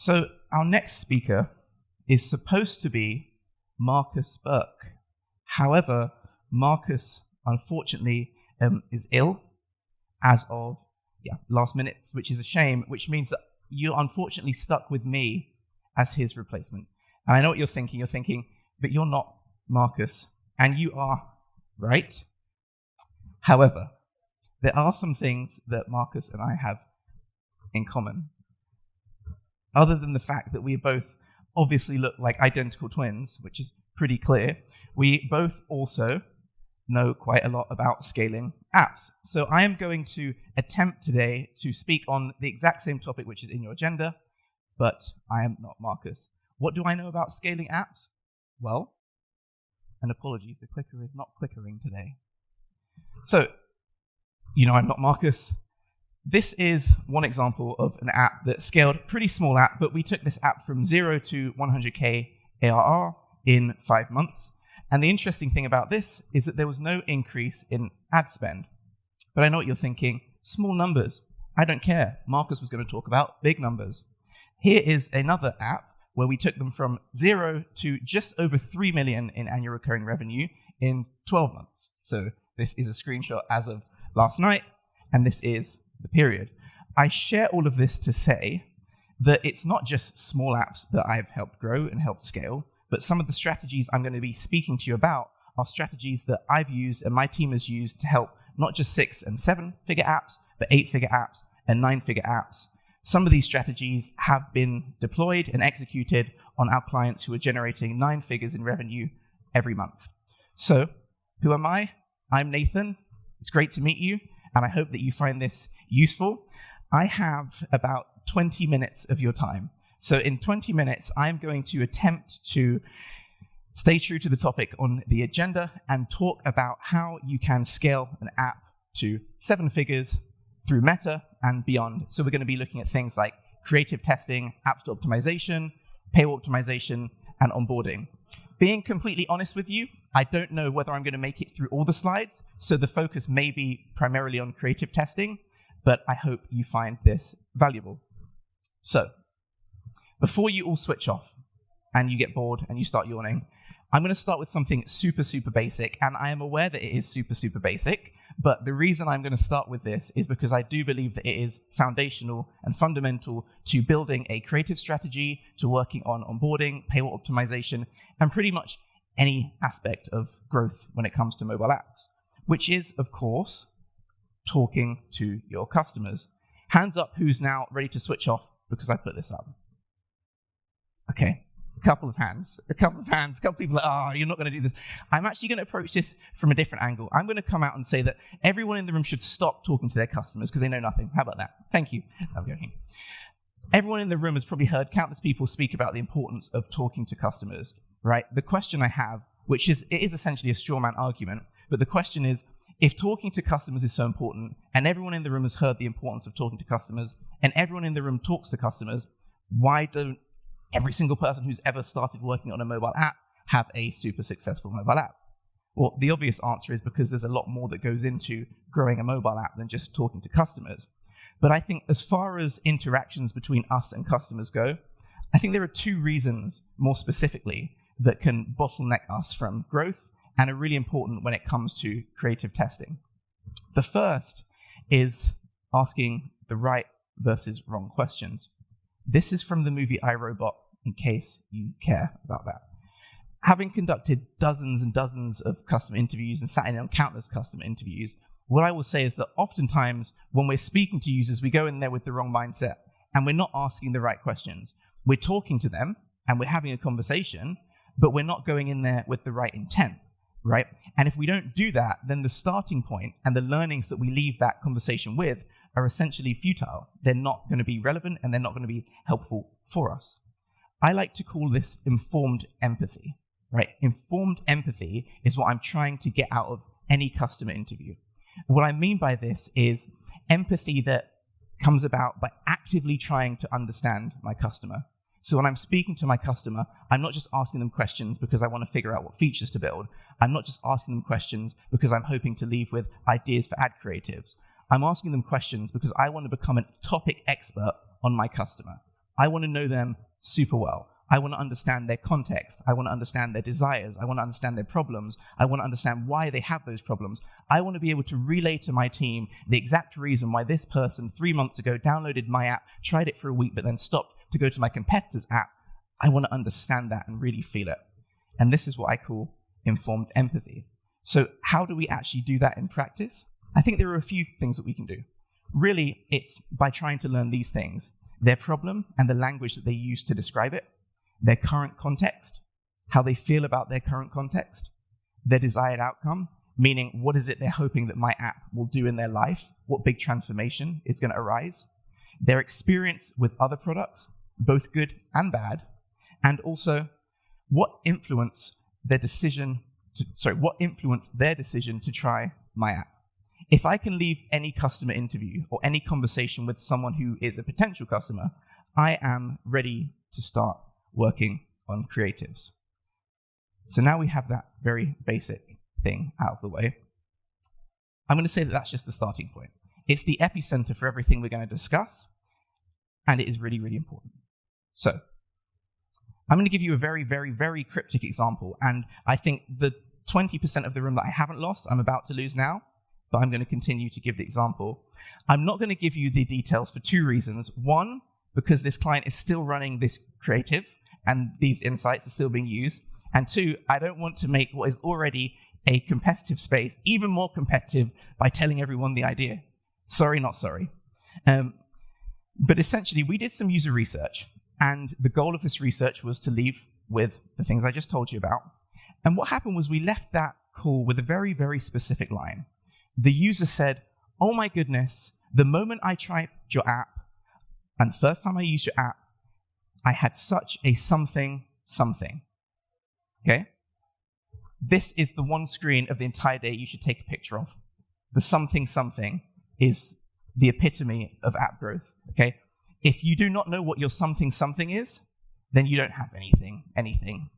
So our next speaker is supposed to be Marcus Burke. However, Marcus, unfortunately, is ill as of last minutes, which is a shame, which means that you're unfortunately stuck with me as his replacement. And I know what you're thinking. You're thinking, but you're not Marcus. And you are right. However, there are some things that Marcus and I have in common. Other than the fact that we both obviously look like identical twins, which is pretty clear, we both also know quite a lot about scaling apps. So I am going to attempt today to speak on the exact same topic which is in your agenda, but I am not Marcus. What do I know about scaling apps? Well, and apologies, the clicker is not clickering today. So, I'm not Marcus. This is one example of an app that scaled, pretty small app, but we took this app from 0 to 100K ARR in 5 months. And the interesting thing about this is that there was no increase in ad spend. But I know what you're thinking, small numbers. I don't care. Marcus was going to talk about big numbers. Here is another app where we took them from 0 to just over 3 million in annual recurring revenue in 12 months. So this is a screenshot as of last night, and this is the period. I share all of this to say that it's not just small apps that I've helped grow and helped scale, but some of the strategies I'm going to be speaking to you about are strategies that I've used and my team has used to help not just 6- and 7-figure apps, but 8-figure apps and 9-figure apps. Some of these strategies have been deployed and executed on our clients who are generating 9 figures in revenue every month. So, who am I? I'm Nathan. It's great to meet you, and I hope that you find this useful. I have about 20 minutes of your time. So in 20 minutes, I'm going to attempt to stay true to the topic on the agenda and talk about how you can scale an app to 7 figures through Meta and beyond. So we're going to be looking at things like creative testing, app store optimization, paywall optimization, and onboarding. Being completely honest with you, I don't know whether I'm going to make it through all the slides, so the focus may be primarily on creative testing, but I hope you find this valuable. So, before you all switch off and you get bored and you start yawning, I'm going to start with something super, super basic, and I am aware that it is super, super basic, but the reason I'm going to start with this is because I do believe that it is foundational and fundamental to building a creative strategy, to working on onboarding, paywall optimization, and pretty much any aspect of growth when it comes to mobile apps, which is, of course, talking to your customers. Hands up who's now ready to switch off because I put this up. Okay, a couple of people are, you're not going to do this. I'm actually going to approach this from a different angle. I'm going to come out and say that everyone in the room should stop talking to their customers because they know nothing. How about that? Thank you. I'm joking. Everyone in the room has probably heard countless people speak about the importance of talking to customers, right? The question I have, it is essentially a straw man argument, but the question is, if talking to customers is so important, and everyone in the room has heard the importance of talking to customers, and everyone in the room talks to customers, why don't every single person who's ever started working on a mobile app have a super successful mobile app? Well, the obvious answer is because there's a lot more that goes into growing a mobile app than just talking to customers. But I think as far as interactions between us and customers go, I think there are 2 reasons more specifically that can bottleneck us from growth and are really important when it comes to creative testing. The first is asking the right versus wrong questions. This is from the movie iRobot, in case you care about that. Having conducted dozens and dozens of customer interviews and sat in on countless customer interviews, what I will say is that oftentimes when we're speaking to users, we go in there with the wrong mindset and we're not asking the right questions. We're talking to them and we're having a conversation, but we're not going in there with the right intent, right? And if we don't do that, then the starting point and the learnings that we leave that conversation with are essentially futile. They're not going to be relevant and they're not going to be helpful for us. I like to call this informed empathy, right? Informed empathy is what I'm trying to get out of any customer interview. What I mean by this is empathy that comes about by actively trying to understand my customer. So when I'm speaking to my customer, I'm not just asking them questions because I want to figure out what features to build. I'm not just asking them questions because I'm hoping to leave with ideas for ad creatives. I'm asking them questions because I want to become a topic expert on my customer. I want to know them super well. I want to understand their context. I want to understand their desires. I want to understand their problems. I want to understand why they have those problems. I want to be able to relay to my team the exact reason why this person 3 months ago downloaded my app, tried it for a week, but then stopped to go to my competitor's app. I want to understand that and really feel it. And this is what I call informed empathy. So how do we actually do that in practice? I think there are a few things that we can do. Really, it's by trying to learn these things: their problem and the language that they use to describe it, their current context, how they feel about their current context, their desired outcome, meaning what is it they're hoping that my app will do in their life, what big transformation is going to arise, their experience with other products, both good and bad, and also what influenced their decision to try my app. If I can leave any customer interview or any conversation with someone who is a potential customer, I am ready to start working on creatives. So now we have that very basic thing out of the way. I'm going to say that that's just the starting point. It's the epicenter for everything we're going to discuss, and it is really, really important. So I'm going to give you a very, very, very cryptic example, and I think the 20% of the room that I haven't lost, I'm about to lose now, but I'm going to continue to give the example. I'm not going to give you the details for two reasons. One, because this client is still running this creative, and these insights are still being used. And two, I don't want to make what is already a competitive space even more competitive by telling everyone the idea. Sorry, not sorry. But essentially, we did some user research, and the goal of this research was to leave with the things I just told you about. And what happened was we left that call with a very, very specific line. The user said, "Oh my goodness, the moment I tried your app, and the first time I used your app, I had such a something. Okay? This is the one screen of the entire day you should take a picture of. The something is the epitome of app growth. Okay? If you do not know what your something is, then you don't have anything,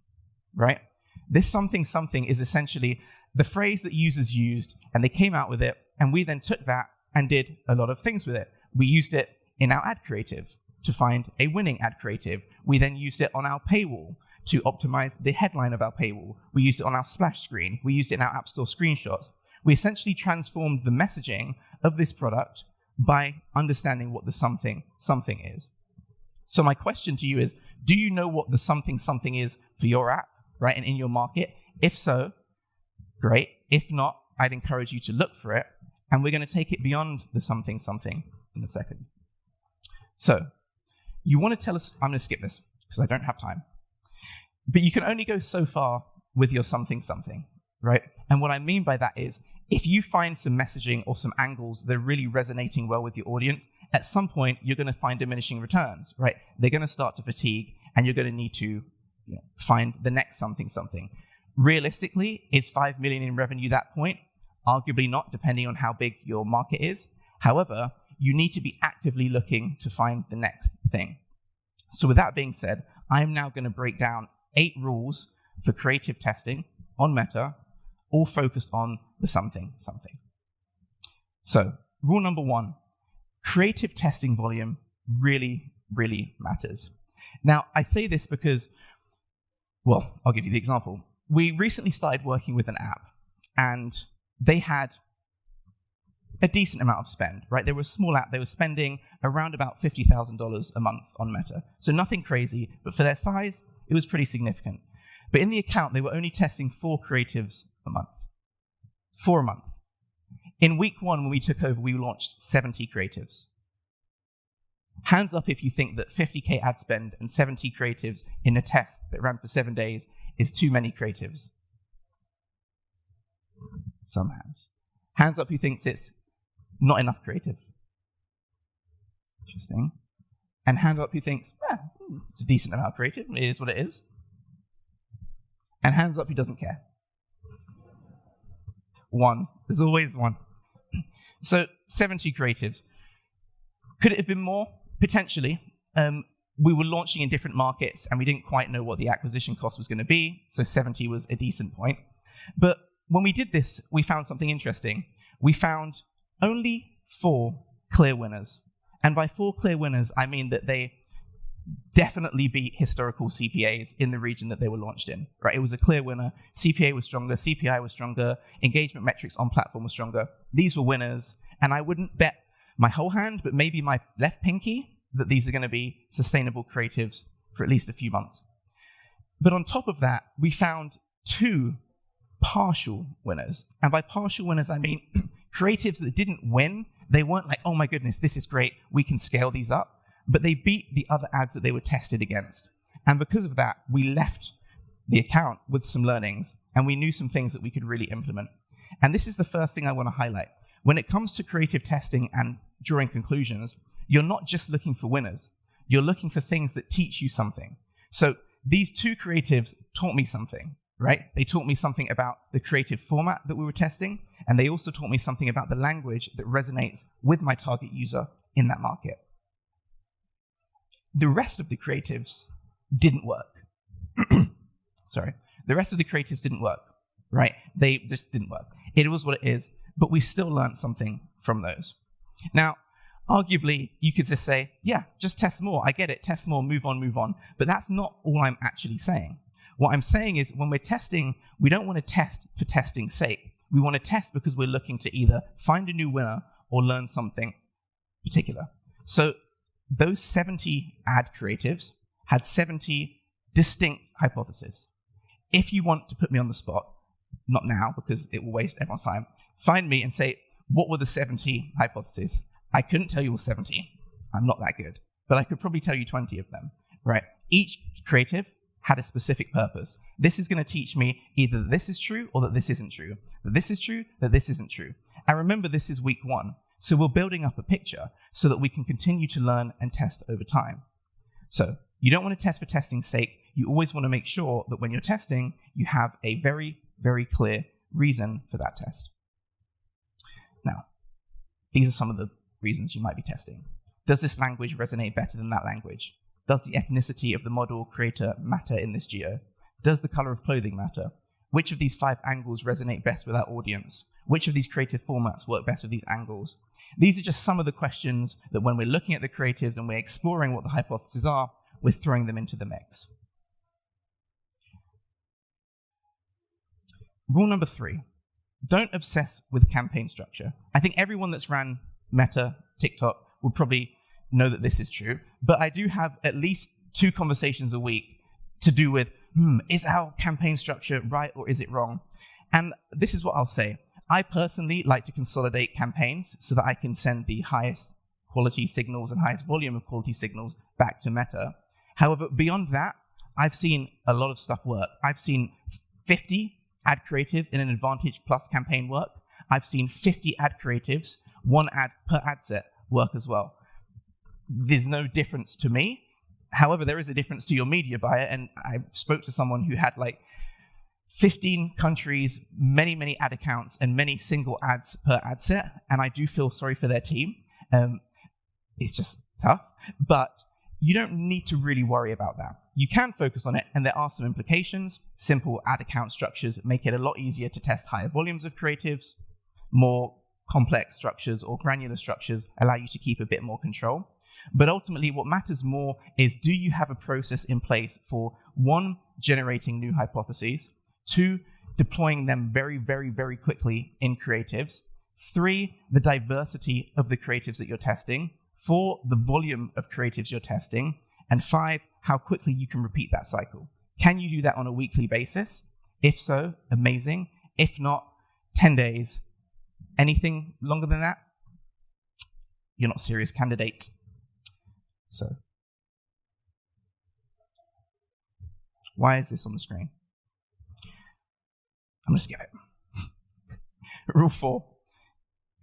right? This something is essentially the phrase that users used, and they came out with it, and we then took that and did a lot of things with it. We used it in our ad creative to find a winning ad creative. We then used it on our paywall to optimize the headline of our paywall. We used it on our splash screen. We used it in our App Store screenshots. We essentially transformed the messaging of this product by understanding what the something is. So my question to you is, do you know what the something is for your app, right, and in your market? If so, great. If not, I'd encourage you to look for it, and we're going to take it beyond the something in a second. So you want to tell us, I'm going to skip this because I don't have time, but you can only go so far with your something, right? And what I mean by that is, if you find some messaging or some angles that are really resonating well with your audience, at some point you're going to find diminishing returns, right? They're going to start to fatigue, and you're going to need to find the next something. Realistically, is 5 million in revenue that point? Arguably not, depending on how big your market is. However, you need to be actively looking to find the next thing. So with that being said, I am now going to break down 8 rules for creative testing on Meta, all focused on the something. So rule number 1, creative testing volume really, really matters. Now, I say this because, well, I'll give you the example. We recently started working with an app, and they had a decent amount of spend, right? They were a small app. They were spending around about $50,000 a month on Meta. So nothing crazy, but for their size, it was pretty significant. But in the account, they were only testing 4 creatives a month. 4 a month. In week 1, when we took over, we launched 70 creatives. Hands up if you think that 50K ad spend and 70 creatives in a test that ran for 7 days is too many creatives. Some hands. Hands up who thinks it's not enough creative. Interesting. And hand up who thinks, it's a decent amount of creative, it is what it is. And hands up who doesn't care. 1. There's always 1. So 70 creatives. Could it have been more? Potentially. We were launching in different markets, and we didn't quite know what the acquisition cost was going to be, so 70 was a decent point. But when we did this, we found something interesting. We found only 4 clear winners. And by 4 clear winners, I mean that they definitely beat historical CPAs in the region that they were launched in, right? It was a clear winner. CPA was stronger, CPI was stronger, engagement metrics on platform was stronger. These were winners, and I wouldn't bet my whole hand, but maybe my left pinky, that these are going to be sustainable creatives for at least a few months. But on top of that, we found 2 partial winners. And by partial winners, I mean creatives that didn't win. They weren't like, oh my goodness, this is great, we can scale these up. But they beat the other ads that they were tested against. And because of that, we left the account with some learnings, and we knew some things that we could really implement. And this is the first thing I want to highlight. When it comes to creative testing and drawing conclusions, you're not just looking for winners. You're looking for things that teach you something. So these 2 creatives taught me something, right? They taught me something about the creative format that we were testing, and they also taught me something about the language that resonates with my target user in that market. The rest of the creatives didn't work. Sorry. The rest of the creatives didn't work, right? They just didn't work. It was what it is, but we still learned something from those. Now, arguably, you could just say, yeah, just test more. I get it. Test more, move on. But that's not all I'm actually saying. What I'm saying is when we're testing, we don't want to test for testing's sake. We want to test because we're looking to either find a new winner or learn something particular. So those 70 ad creatives had 70 distinct hypotheses. If you want to put me on the spot, not now because it will waste everyone's time, find me and say, what were the 70 hypotheses? I couldn't tell you all 70. I'm not that good. But I could probably tell you 20 of them, right? Each creative had a specific purpose. This is going to teach me either that this is true or that this isn't true. That this is true, that this isn't true. And remember, this is week 1. So we're building up a picture so that we can continue to learn and test over time. So you don't want to test for testing's sake. You always want to make sure that when you're testing, you have a very, very clear reason for that test. Now, these are some of the reasons you might be testing. Does this language resonate better than that language? Does the ethnicity of the model creator matter in this geo? Does the color of clothing matter? Which of these 5 angles resonate best with our audience? Which of these creative formats work best with these angles? These are just some of the questions that when we're looking at the creatives and we're exploring what the hypotheses are, we're throwing them into the mix. Rule number 3, don't obsess with campaign structure. I think everyone that's ran Meta, TikTok, would probably know that this is true, but I do have at least 2 conversations a week to do with, is our campaign structure right or is it wrong? And this is what I'll say. I personally like to consolidate campaigns so that I can send the highest quality signals and highest volume of quality signals back to Meta. However, beyond that, I've seen a lot of stuff work. I've seen 50 ad creatives in an Advantage Plus campaign work. I've seen 50 ad creatives, 1 ad per ad set work as well. There's no difference to me. However, there is a difference to your media buyer, and I spoke to someone who had like 15 countries, many ad accounts, and many single ads per ad set, and I do feel sorry for their team. It's just tough, but you don't need to really worry about that. You can focus on it, and there are some implications. Simple ad account structures make it a lot easier to test higher volumes of creatives. More complex structures or granular structures allow you to keep a bit more control. But ultimately, what matters more is, do you have a process in place for 1, generating new hypotheses, 2, deploying them very quickly in creatives, 3, the diversity of the creatives that you're testing, 4, the volume of creatives you're testing, and 5, how quickly you can repeat that cycle. Can you do that on a weekly basis? If so, amazing. If not, 10 days. Anything longer than that, you're not a serious candidate. So, why is this on the screen? I'm going to skip it. Rule 4.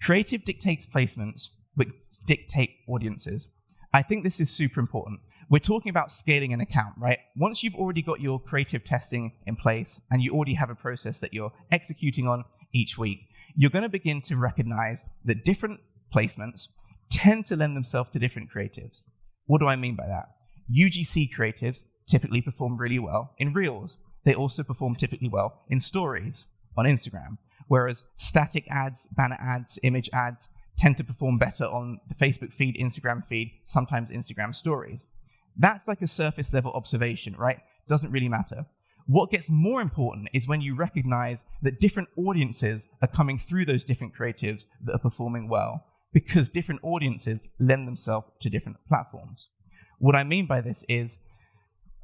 Creative dictates placements, but dictate audiences. I think this is super important. We're talking about scaling an account, right? Once you've already got your creative testing in place and you already have a process that you're executing on each week, you're going to begin to recognize that different placements tend to lend themselves to different creatives. What do I mean by that? UGC creatives typically perform really well in Reels. They also perform typically well in Stories on Instagram, whereas static ads, banner ads, image ads tend to perform better on the Facebook feed, Instagram feed, sometimes Instagram Stories. That's like a surface level observation, right? Doesn't really matter. What gets more important is when you recognize that different audiences are coming through those different creatives that are performing well, because different audiences lend themselves to different platforms. What I mean by this is,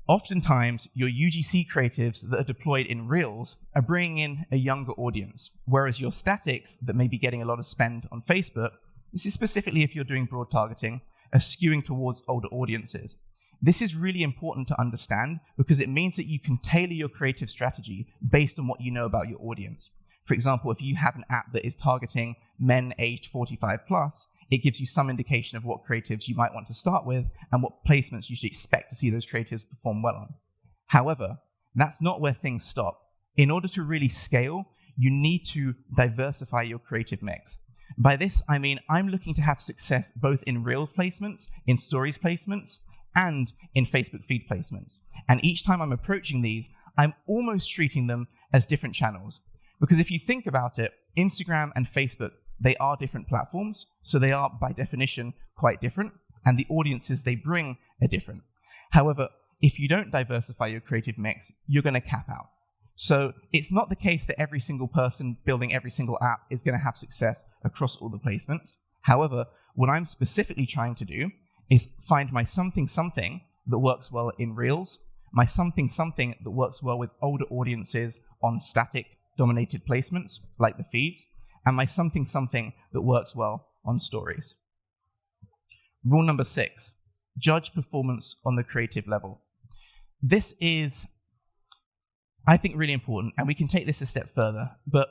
oftentimes your UGC creatives that are deployed in Reels are bringing in a younger audience, whereas your statics that may be getting a lot of spend on Facebook, this is specifically if you're doing broad targeting, are skewing towards older audiences. This is really important to understand because it means that you can tailor your creative strategy based on what you know about your audience. For example, if you have an app that is targeting men aged 45 plus, it gives you some indication of what creatives you might want to start with and what placements you should expect to see those creatives perform well on. However, that's not where things stop. In order to really scale, you need to diversify your creative mix. By this, I mean I'm looking to have success both in Reel placements, in Stories placements, and in Facebook feed placements. And each time I'm approaching these, I'm almost treating them as different channels. Because if you think about it, Instagram and Facebook, they are different platforms, so they are by definition quite different, and the audiences they bring are different. However, if you don't diversify your creative mix, you're going to cap out. So it's not the case that every single person building every single app is going to have success across all the placements. However, what I'm specifically trying to do is find my something that works well in Reels, my something that works well with older audiences on static dominated placements like the feeds, and my something that works well on Stories. Rule number 6, judge performance on the creative level. This is, I think, really important, and we can take this a step further, but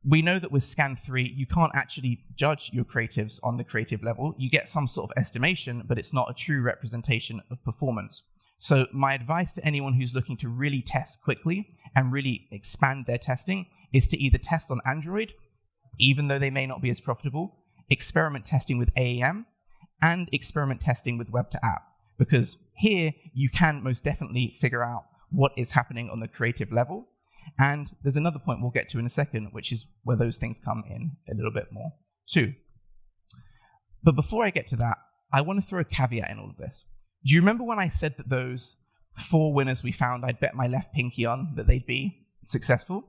we know that with Scan 3, you can't actually judge your creatives on the creative level. You get some sort of estimation, but it's not a true representation of performance. So my advice to anyone who's looking to really test quickly and really expand their testing is to either test on Android, even though they may not be as profitable, experiment testing with AAM, and experiment testing with web to app. Because here you can most definitely figure out what is happening on the creative level. And there's another point we'll get to in a second, which is where those things come in a little bit more too. But before I get to that, I want to throw a caveat in all of this. Do you remember when I said that those 4 winners we found, I'd bet my left pinky on that they'd be successful?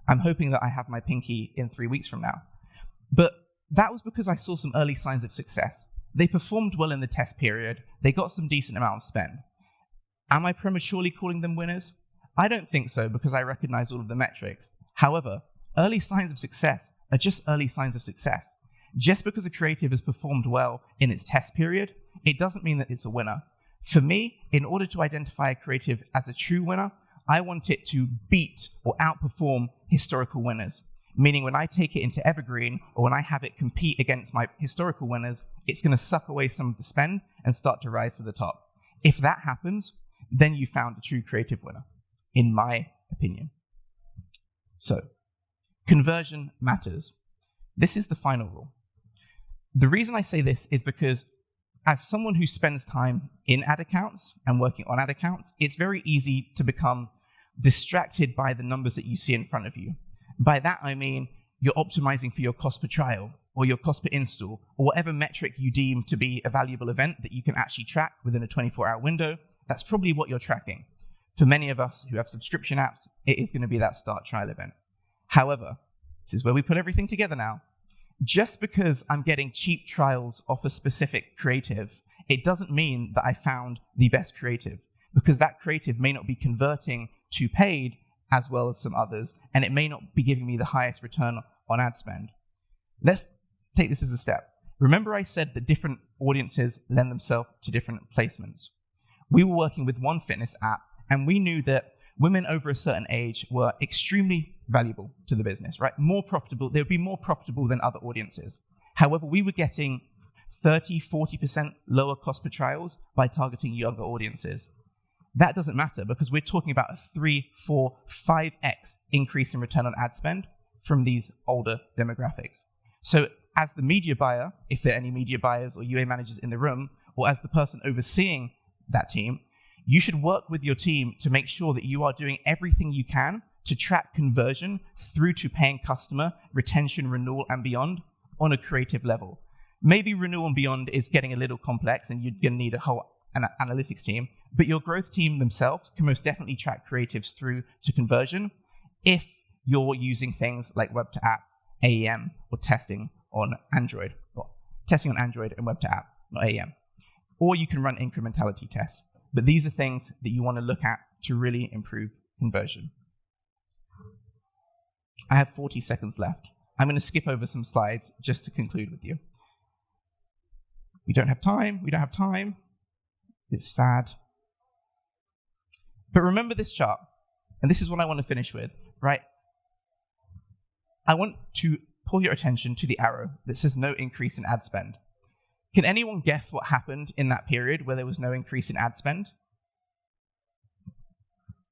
I'm hoping that I have my pinky in 3 weeks from now. But that was because I saw some early signs of success. They performed well in the test period. They got some decent amount of spend. Am I prematurely calling them winners? I don't think so, because I recognize all of the metrics. However, early signs of success are just early signs of success. Just because a creative has performed well in its test period, it doesn't mean that it's a winner. For me, in order to identify a creative as a true winner, I want it to beat or outperform historical winners. Meaning when I take it into Evergreen, or when I have it compete against my historical winners, it's going to suck away some of the spend and start to rise to the top. If that happens, then you found a true creative winner, in my opinion. So, conversion matters. This is the final rule. The reason I say this is because as someone who spends time in ad accounts and working on ad accounts, it's very easy to become distracted by the numbers that you see in front of you. By that, I mean you're optimizing for your cost per trial or your cost per install or whatever metric you deem to be a valuable event that you can actually track within a 24-hour window. That's probably what you're tracking. For many of us who have subscription apps, it is going to be that start trial event. However, this is where we put everything together now. Just because I'm getting cheap trials off a specific creative, it doesn't mean that I found the best creative, because that creative may not be converting to paid as well as some others, and it may not be giving me the highest return on ad spend. Let's take this as a step. Remember I said that different audiences lend themselves to different placements. We were working with one fitness app, and we knew that women over a certain age were extremely valuable to the business, right? More profitable. They would be more profitable than other audiences. However, we were getting 30, 40% lower cost per trials by targeting younger audiences. That doesn't matter because we're talking about a 3, 4, 5x increase in return on ad spend from these older demographics. So as the media buyer, if there are any media buyers or UA managers in the room, or as the person overseeing that team, you should work with your team to make sure that you are doing everything you can to track conversion through to paying customer, retention, renewal, and beyond on a creative level. Maybe renewal and beyond is getting a little complex and you're going to need a whole an analytics team, but your growth team themselves can most definitely track creatives through to conversion if you're using things like web to app, AEM, or testing on Android. Or testing on Android and web to app, not AEM. Or you can run incrementality tests. But these are things that you want to look at to really improve conversion. I have 40 seconds left. I'm going to skip over some slides just to conclude with you. We don't have time. It's sad. But remember this chart, and this is what I want to finish with, right? I want to pull your attention to the arrow that says no increase in ad spend. Can anyone guess what happened in that period where there was no increase in ad spend?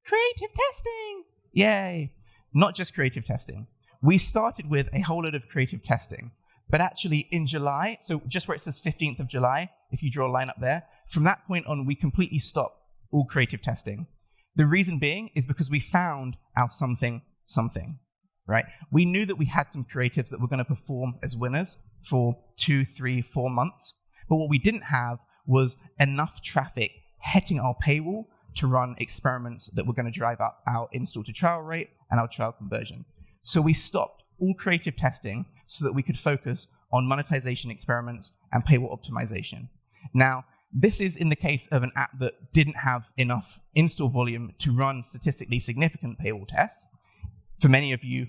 Creative testing! Yay! Not just creative testing. We started with a whole lot of creative testing, but actually in July, so just where it says 15th of July, if you draw a line up there, from that point on, we completely stopped all creative testing. The reason being is because we found our something, right? We knew that we had some creatives that were going to perform as winners for 2, 3, 4 months, but what we didn't have was enough traffic hitting our paywall to run experiments that were going to drive up our install to trial rate and our trial conversion. So we stopped all creative testing so that we could focus on monetization experiments and paywall optimization. Now, this is in the case of an app that didn't have enough install volume to run statistically significant paywall tests. For many of you,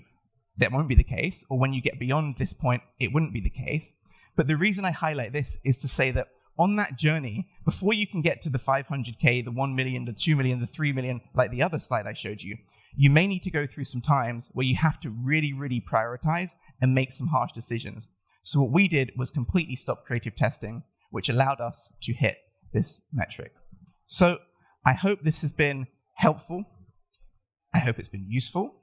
that won't be the case, or when you get beyond this point, it wouldn't be the case. But the reason I highlight this is to say that on that journey, before you can get to the 500K, the 1 million, the 2 million, the 3 million, like the other slide I showed you, you may need to go through some times where you have to really, really prioritize and make some harsh decisions. So what we did was completely stop creative testing, which allowed us to hit this metric. So I hope this has been helpful. I hope it's been useful.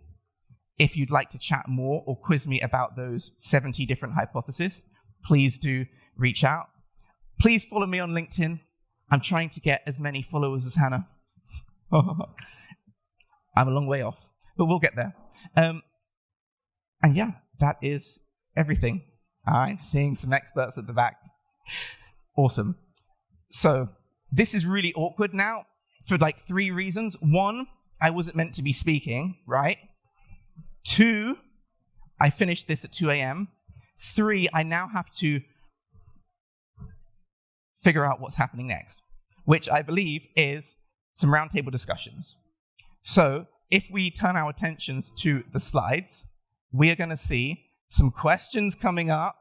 If you'd like to chat more or quiz me about those 70 different hypotheses, please do reach out. Please follow me on LinkedIn. I'm trying to get as many followers as Hannah. I'm a long way off, but we'll get there. And yeah, that is everything. I'm seeing some experts at the back. Awesome. So this is really awkward now for like 3 reasons. 1, I wasn't meant to be speaking, right? 2, I finished this at 2 a.m. 3, I now have to figure out what's happening next, which I believe is some roundtable discussions. So if we turn our attentions to the slides, we are going to see some questions coming up.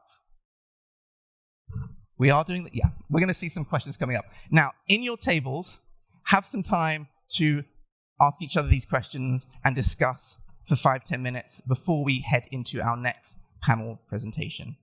We are doing that, yeah. We're going to see some questions coming up. Now, in your tables, have some time to ask each other these questions and discuss for 5-10 minutes before we head into our next panel presentation.